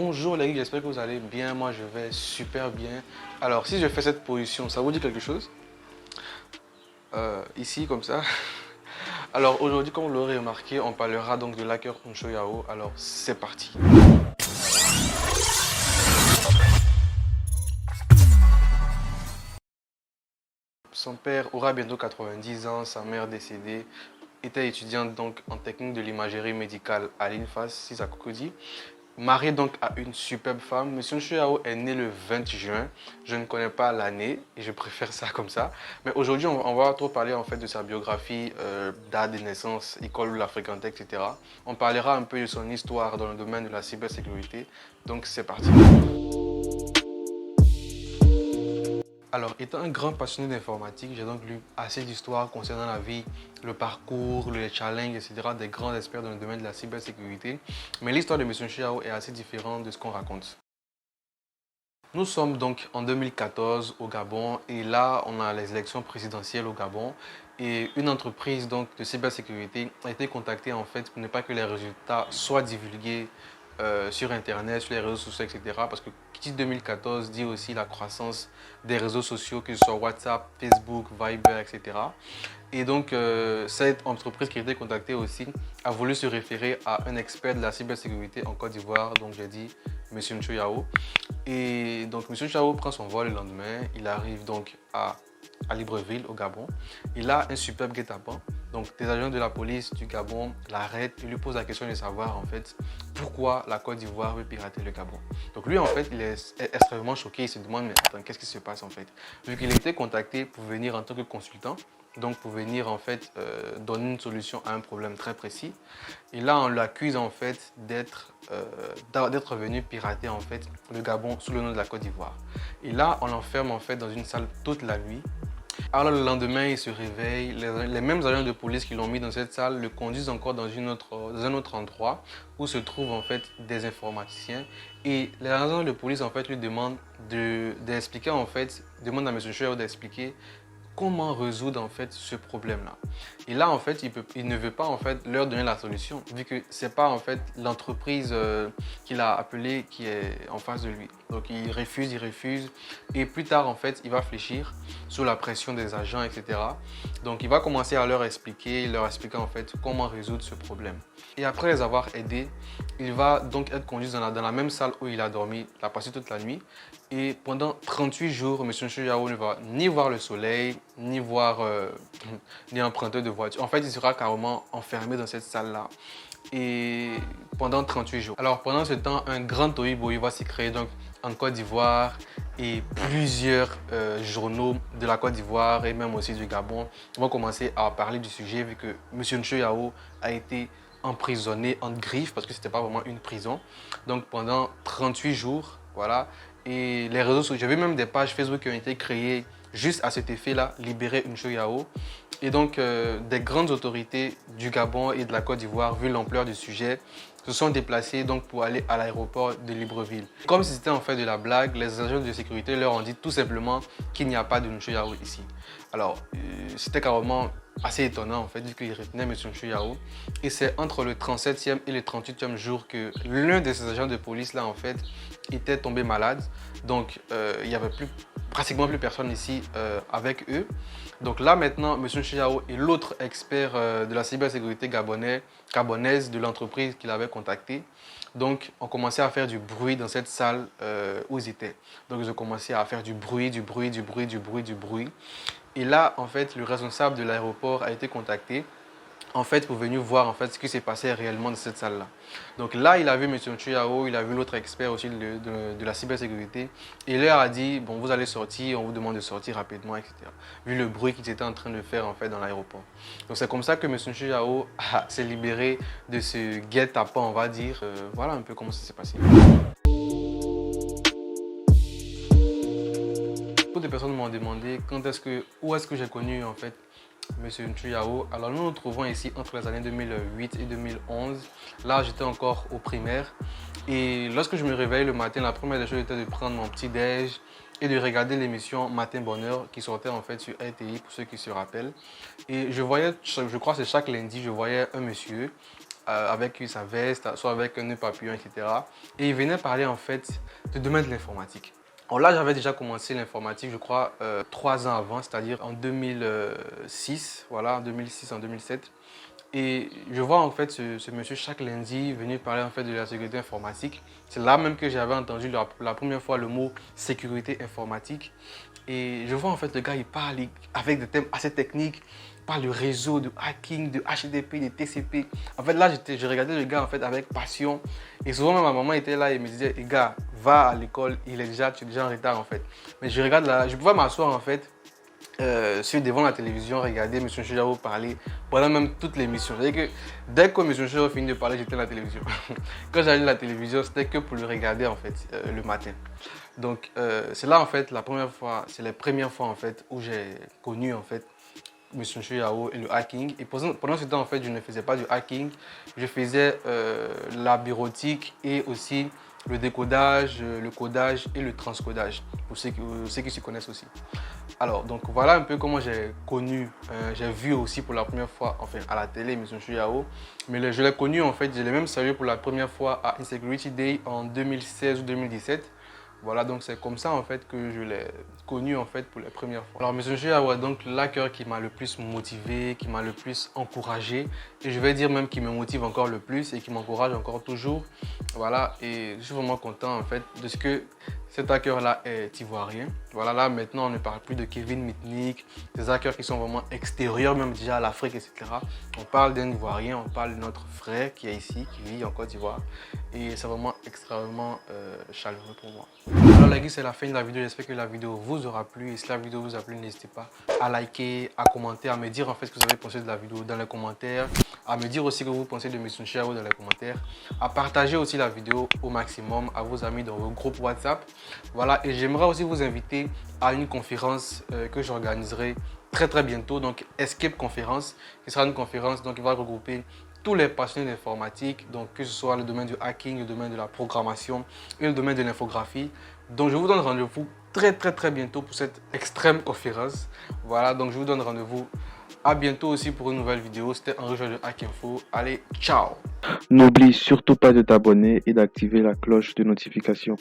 Bonjour les gars, j'espère que vous allez bien. Moi, je vais super bien. Alors, si je fais cette position, ça vous dit quelque chose? Ici, comme ça. Alors, aujourd'hui, comme vous l'aurez remarqué, on parlera donc de l'hacker Honshu Yao. Alors, c'est parti. Son père aura bientôt 90 ans, sa mère décédée, était étudiante donc en technique de l'imagerie médicale à l'INFAS, si ça vous dit. Marié donc à une superbe femme, Monsieur Yao est né le 20 juin. Je ne connais pas l'année et je préfère ça comme ça. Mais aujourd'hui, on va trop parler en fait de sa biographie, date de naissance, école où il a fréquenté, etc. On parlera un peu de son histoire dans le domaine de la cybersécurité. Donc c'est parti. Alors, étant un grand passionné d'informatique, j'ai donc lu assez d'histoires concernant la vie, le parcours, les challenges, etc. des grands experts dans le domaine de la cybersécurité. Mais l'histoire de M. Chiao est assez différente de ce qu'on raconte. Nous sommes donc en 2014 au Gabon et là, on a les élections présidentielles au Gabon et une entreprise donc de cybersécurité a été contactée en fait pour ne pas que les résultats soient divulgués sur Internet, sur les réseaux sociaux, etc. Parce que qui dit 2014 dit aussi la croissance des réseaux sociaux, que ce soit WhatsApp, Facebook, Viber, etc. Et donc, cette entreprise qui a été contactée aussi a voulu se référer à un expert de la cybersécurité en Côte d'Ivoire, donc j'ai dit M. Ncho Yao. Et donc, M. Chao prend son vol le lendemain. Il arrive donc à Libreville, au Gabon. Il a un superbe guet-apens. Donc, des agents de la police du Gabon l'arrêtent et lui posent la question de savoir en fait pourquoi la Côte d'Ivoire veut pirater le Gabon. Donc, lui en fait, il est extrêmement choqué. Il se demande mais attends, qu'est-ce qui se passe en fait? Vu qu'il a été contacté pour venir en tant que consultant, donc pour venir en fait donner une solution à un problème très précis. Et là, on l'accuse en fait d'être venu pirater en fait le Gabon sous le nom de la Côte d'Ivoire. Et là, on l'enferme en fait dans une salle toute la nuit. Alors le lendemain, il se réveille. Les mêmes agents de police qui l'ont mis dans cette salle le conduisent encore dans un autre endroit où se trouvent en fait des informaticiens. Et les agents de police en fait lui demandent d'expliquer en fait, demandent à M. Chouet d'expliquer comment résoudre en fait ce problème-là. Et là, en fait, il ne veut pas en fait leur donner la solution, vu que c'est pas en fait l'entreprise qu'il a appelée qui est en face de lui. Donc il refuse, et plus tard en fait, il va fléchir sous la pression des agents, etc. Donc il va commencer à leur expliquer en fait comment résoudre ce problème. Et après les avoir aidés, il va donc être conduit dans la même salle où il a dormi, il a passé toute la nuit. Et pendant 38 jours, M. Ncho Yao ne va ni voir le soleil, ni voir ni emprunter de voiture. En fait, il sera carrément enfermé dans cette salle-là. Et pendant 38 jours. Alors pendant ce temps, un grand tohu-bohu va s'y créer donc en Côte d'Ivoire et plusieurs journaux de la Côte d'Ivoire et même aussi du Gabon vont commencer à parler du sujet vu que M. Ncho Yao a été emprisonné en griffe parce que c'était pas vraiment une prison. Donc pendant 38 jours, voilà. Et les réseaux sociaux, j'avais même des pages Facebook qui ont été créées juste à cet effet-là, libérer Ncho Yao. Et donc, des grandes autorités du Gabon et de la Côte d'Ivoire, vu l'ampleur du sujet, se sont déplacés donc pour aller à l'aéroport de Libreville. Comme si c'était en fait de la blague, les agents de sécurité leur ont dit tout simplement qu'il n'y a pas de Ncho Yao ici. Alors, c'était carrément assez étonnant en fait, vu qu'il retenait M. Ncho Yao. Et c'est entre le 37e et le 38e jour que l'un de ces agents de police là en fait était tombé malade. Donc, il n'y avait pratiquement plus personne ici avec eux. Donc là maintenant, M. Chiao et l'autre expert de la cybersécurité gabonaise de l'entreprise qu'il avait contacté, donc ont commencé à faire du bruit dans cette salle où ils étaient. Donc ils ont commencé à faire du bruit. Et là, en fait, le responsable de l'aéroport a été contacté en fait pour venir voir en fait ce qui s'est passé réellement dans cette salle-là. Donc là, il a vu M. Chuyao, il a vu l'autre expert aussi de la cybersécurité et il leur a dit, bon, vous allez sortir, on vous demande de sortir rapidement, etc. Vu le bruit qu'ils étaient en train de faire en fait dans l'aéroport. Donc c'est comme ça que M. Chuyao s'est libéré de ce guet-apens, on va dire. Voilà un peu comment ça s'est passé. Beaucoup de personnes m'ont demandé où est-ce que j'ai connu en fait Monsieur Ncho Yao. Alors nous nous trouvons ici entre les années 2008 et 2011. Là j'étais encore au primaire et lorsque je me réveille le matin, la première des choses était de prendre mon petit déj et de regarder l'émission Matin Bonheur qui sortait en fait sur RTI pour ceux qui se rappellent. Et je voyais, je crois que c'est chaque lundi, je voyais un monsieur avec sa veste, soit avec un nœud papillon, etc. Et il venait parler en fait du domaine de l'informatique. Alors là, j'avais déjà commencé l'informatique, je crois, 3 ans avant, c'est-à-dire en 2006, voilà, en 2006, en 2007. Et je vois en fait ce monsieur chaque lundi venir parler en fait de la sécurité informatique. C'est là même que j'avais entendu la première fois le mot sécurité informatique. Et je vois en fait le gars, il parle avec des thèmes assez techniques. Il parle de réseau, de hacking, de HTTP, de TCP. En fait là, je regardais le gars en fait avec passion. Et souvent même ma maman était là et me disait, hey, gars, va à l'école, tu es déjà en retard en fait. Mais je regarde là, je pouvais m'asseoir en fait. Sur devant la télévision, regarder M. Chujao parler pendant même toute l'émission. C'est-à-dire que dès que M. Chujao finit de parler, j'étais à la télévision. Quand j'allais à la télévision, c'était que pour le regarder en fait le matin. Donc c'est là en fait la première fois, c'est les premières fois en fait où j'ai connu en fait M. Chujao et le hacking. Et pendant ce temps en fait, je ne faisais pas du hacking, je faisais la bureautique et aussi le décodage, le codage et le transcodage, pour ceux qui se connaissent aussi. Alors, donc voilà un peu comment j'ai connu, j'ai vu aussi pour la première fois, enfin à la télé, M. Chujao. Mais je l'ai connu en fait, je l'ai même salué pour la première fois à Insecurity Day en 2016 ou 2017. Voilà, donc c'est comme ça en fait que je l'ai connu en fait pour la première fois. Alors M. Chujao est donc l'hacker qui m'a le plus motivé, qui m'a le plus encouragé. Et je vais dire même qui me motive encore le plus et qui m'encourage encore toujours. Voilà, et je suis vraiment content en fait de ce que cet hacker-là est ivoirien. Voilà, là maintenant on ne parle plus de Kevin Mitnick, des hackers qui sont vraiment extérieurs même déjà à l'Afrique, etc. On parle d'un Ivoirien, on parle de notre frère qui est ici, qui vit en Côte d'Ivoire. Et c'est vraiment extrêmement chaleureux pour moi. Alors les gars, c'est la fin de la vidéo. J'espère que la vidéo vous aura plu. Et si la vidéo vous a plu, n'hésitez pas à liker, à commenter, à me dire en fait ce que vous avez pensé de la vidéo dans les commentaires. À me dire aussi ce que vous pensez de M. Chujao dans les commentaires. À partager aussi la vidéo au maximum à vos amis dans vos groupes WhatsApp. Voilà, et j'aimerais aussi vous inviter à une conférence que j'organiserai très bientôt. Donc Escape Conférence, qui sera une conférence donc, qui va regrouper tous les passionnés d'informatique, donc que ce soit le domaine du hacking, le domaine de la programmation et le domaine de l'infographie. Donc je vous donne rendez-vous très bientôt pour cette extrême conférence. Voilà, donc je vous donne rendez-vous à bientôt aussi pour une nouvelle vidéo. C'était Henri de Hack Info. Allez, ciao! N'oublie surtout pas de t'abonner et d'activer la cloche de notification.